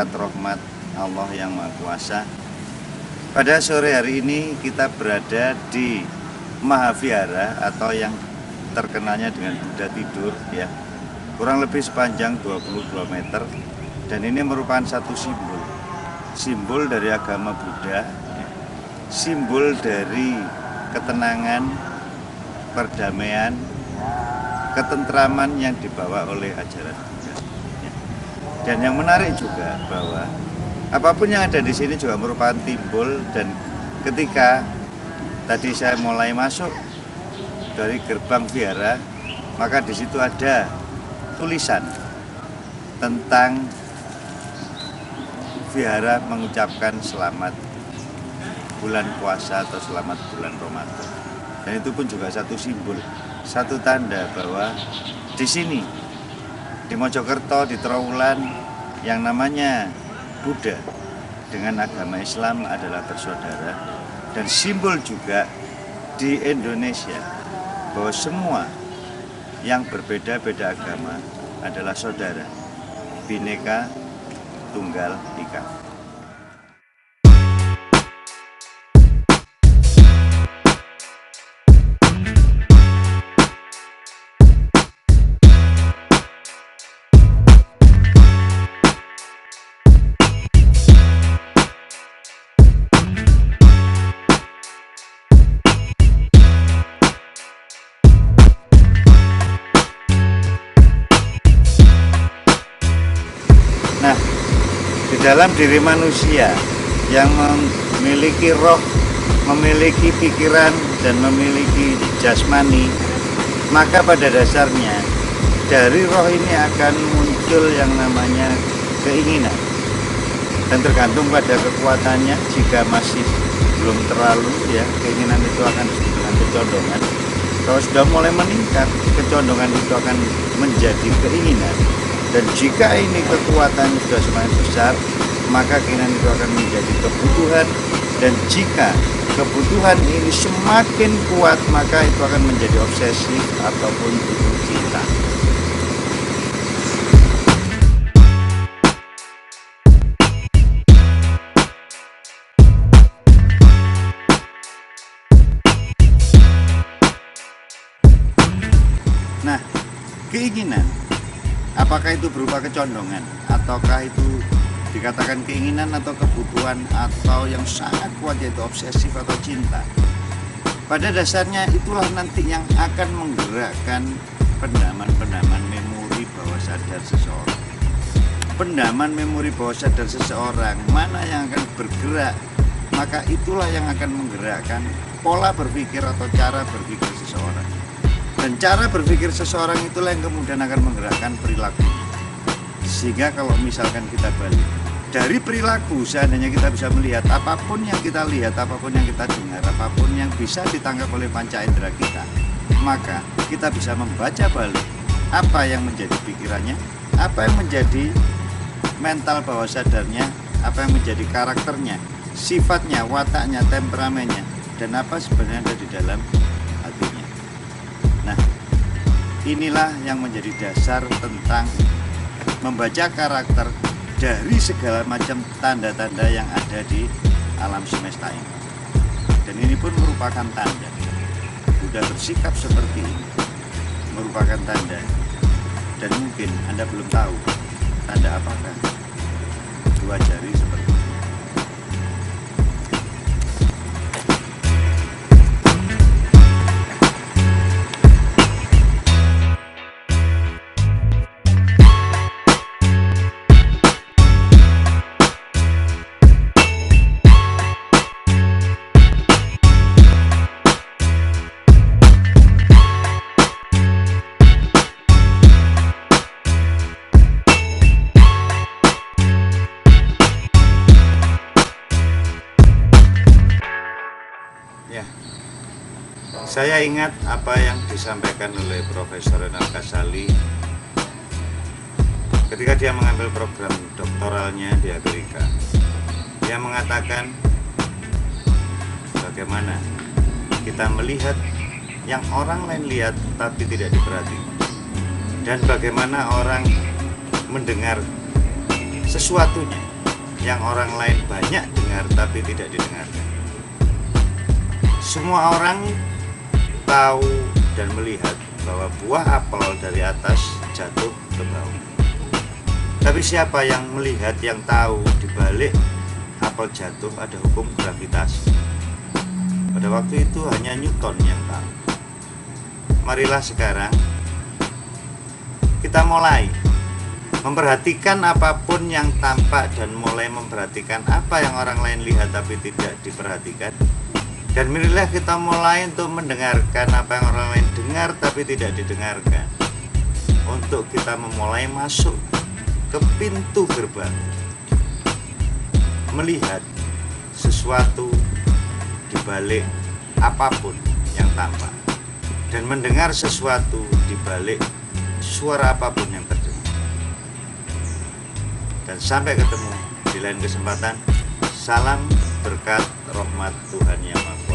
berkat rahmat Allah yang Maha Kuasa. Pada sore hari ini kita berada di Mahavihara atau yang terkenalnya dengan Buddha tidur ya. Kurang lebih sepanjang 22 meter dan ini merupakan satu simbol dari agama Buddha ya. Simbol dari ketenangan, perdamaian, ketentraman yang dibawa oleh ajaran Buddha. Ya. Dan yang menarik juga bahwa apapun yang ada di sini juga merupakan timbul, dan ketika tadi saya mulai masuk dari gerbang vihara, maka di situ ada tulisan tentang vihara mengucapkan selamat bulan puasa atau selamat bulan Ramadan. Dan itu pun juga satu simbol, satu tanda bahwa di sini, di Mojokerto, di Trowulan, yang namanya Buddha dengan agama Islam adalah bersaudara. Dan simbol juga di Indonesia bahwa semua yang berbeda-beda agama adalah saudara, Bhinneka Tunggal Ika. Nah, di dalam diri manusia yang memiliki roh, memiliki pikiran, dan memiliki jasmani, maka pada dasarnya dari roh ini akan muncul yang namanya keinginan. Dan tergantung pada kekuatannya, jika masih belum terlalu ya, keinginan itu akan disebut dengan kecondongan. Kalau sudah mulai meningkat, kecondongan itu akan menjadi keinginan. Dan jika ini kekuatan sudah semakin besar, maka keinginan itu akan menjadi kebutuhan. Dan jika kebutuhan ini semakin kuat, maka itu akan menjadi obsesi ataupun butuh cinta. Nah, keinginan, apakah itu berupa kecondongan, ataukah itu dikatakan keinginan atau kebutuhan, atau yang sangat kuat yaitu obsesif atau cinta? Pada dasarnya itulah nanti yang akan menggerakkan pendaman memori bawah sadar seseorang. Pendaman memori bawah sadar seseorang mana yang akan bergerak, maka itulah yang akan menggerakkan pola berpikir atau cara berpikir seseorang. Dan cara berpikir seseorang itulah yang kemudian akan menggerakkan perilakunya. Sehingga kalau misalkan kita balik dari perilaku, seandainya kita bisa melihat apapun yang kita lihat, apapun yang kita dengar, apapun yang bisa ditangkap oleh panca indera kita, maka kita bisa membaca balik apa yang menjadi pikirannya, apa yang menjadi mental bawah sadarnya, apa yang menjadi karakternya, sifatnya, wataknya, temperamennya, dan apa sebenarnya ada di dalam hatinya. Nah, inilah yang menjadi dasar tentang membaca karakter dari segala macam tanda-tanda yang ada di alam semesta ini. Dan ini pun merupakan tanda. Buddha bersikap seperti ini merupakan tanda. Dan mungkin Anda belum tahu tanda apakah dua jari seperti ini. Ya, saya ingat apa yang disampaikan oleh Profesor Renal Kasali ketika dia mengambil program doktoralnya di Amerika. Dia mengatakan bagaimana kita melihat yang orang lain lihat tapi tidak diperhatikan, dan bagaimana orang mendengar sesuatunya yang orang lain banyak dengar tapi tidak didengarkan. Semua orang tahu dan melihat bahwa buah apel dari atas jatuh ke bawah. Tapi siapa yang melihat, yang tahu di balik apel jatuh ada hukum gravitasi? Pada waktu itu hanya Newton yang tahu. Marilah sekarang kita mulai memperhatikan apapun yang tampak dan mulai memperhatikan apa yang orang lain lihat tapi tidak diperhatikan. Dan marilah kita mulai untuk mendengarkan apa yang orang lain dengar tapi tidak didengarkan. Untuk kita memulai masuk ke pintu gerbang, melihat sesuatu di balik apapun yang tampak, dan mendengar sesuatu di balik suara apapun yang terdengar. Dan sampai ketemu di lain kesempatan. Salam berkat rahmat Tuhan Yang Maha Kuasa.